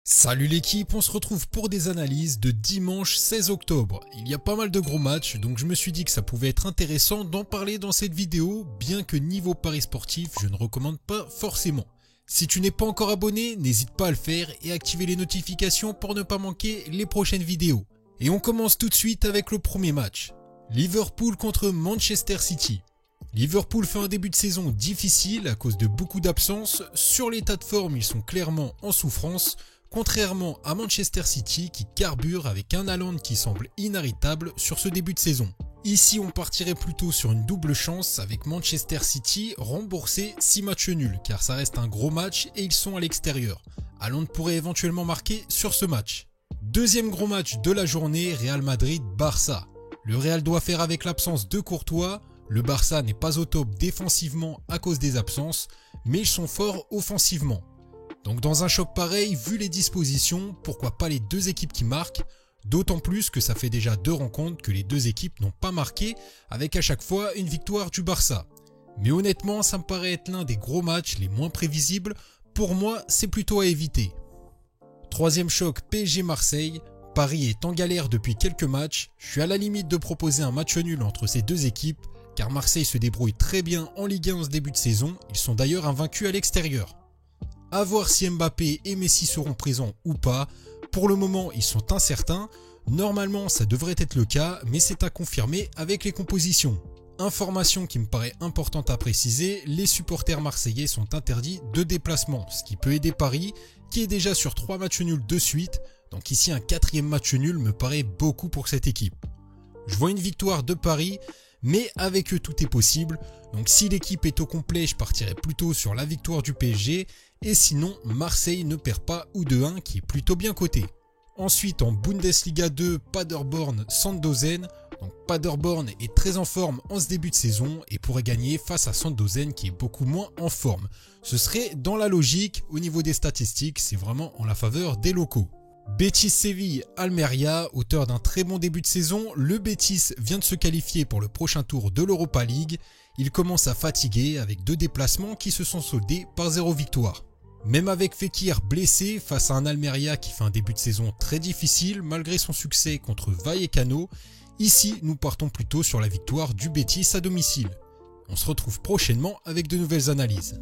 Salut l'équipe, on se retrouve pour des analyses de dimanche 16 octobre. Il y a pas mal de gros matchs, donc je me suis dit que ça pouvait être intéressant d'en parler dans cette vidéo, bien que niveau paris sportif, je ne recommande pas forcément. Si tu n'es pas encore abonné, n'hésite pas à le faire et activer les notifications pour ne pas manquer les prochaines vidéos. Et on commence tout de suite avec le premier match. Liverpool contre Manchester City. Liverpool fait un début de saison difficile à cause de beaucoup d'absences. Sur l'état de forme, ils sont clairement en souffrance. Contrairement à Manchester City qui carbure avec un Haaland qui semble inarrêtable sur ce début de saison. Ici on partirait plutôt sur une double chance avec Manchester City rembourser 6 matchs nuls car ça reste un gros match et ils sont à l'extérieur. Haaland pourrait éventuellement marquer sur ce match. Deuxième gros match de la journée, Real Madrid-Barça. Le Real doit faire avec l'absence de Courtois. Le Barça n'est pas au top défensivement à cause des absences, mais ils sont forts offensivement. Donc dans un choc pareil, vu les dispositions, pourquoi pas les deux équipes qui marquent, d'autant plus que ça fait déjà 2 rencontres que les deux équipes n'ont pas marqué, avec à chaque fois une victoire du Barça. Mais honnêtement, ça me paraît être l'un des gros matchs les moins prévisibles, pour moi c'est plutôt à éviter. Troisième choc, PSG-Marseille. Paris est en galère depuis quelques matchs, je suis à la limite de proposer un match nul entre ces deux équipes, car Marseille se débrouille très bien en Ligue 1 en ce début de saison, ils sont d'ailleurs invaincus à l'extérieur. A voir si Mbappé et Messi seront présents ou pas. Pour le moment, ils sont incertains. Normalement, ça devrait être le cas, mais c'est à confirmer avec les compositions. Information qui me paraît importante à préciser, les supporters marseillais sont interdits de déplacement, ce qui peut aider Paris, qui est déjà sur 3 matchs nuls de suite. Donc ici, un 4e match nul me paraît beaucoup pour cette équipe. Je vois une victoire de Paris, mais avec eux tout est possible. Donc si l'équipe est au complet, je partirai plutôt sur la victoire du PSG. Et sinon, Marseille ne perd pas ou de 1 qui est plutôt bien coté. Ensuite, en Bundesliga 2, Paderborn-Sandhausen. Donc Paderborn est très en forme en ce début de saison et pourrait gagner face à Sandhausen qui est beaucoup moins en forme. Ce serait dans la logique, au niveau des statistiques, c'est vraiment en la faveur des locaux. Betis-Séville, Almeria, auteur d'un très bon début de saison, le Betis vient de se qualifier pour le prochain tour de l'Europa League. Il commence à fatiguer avec 2 déplacements qui se sont soldés par 0 victoire. Même avec Fekir blessé face à un Almeria qui fait un début de saison très difficile malgré son succès contre Vallecano, ici nous partons plutôt sur la victoire du Betis à domicile. On se retrouve prochainement avec de nouvelles analyses.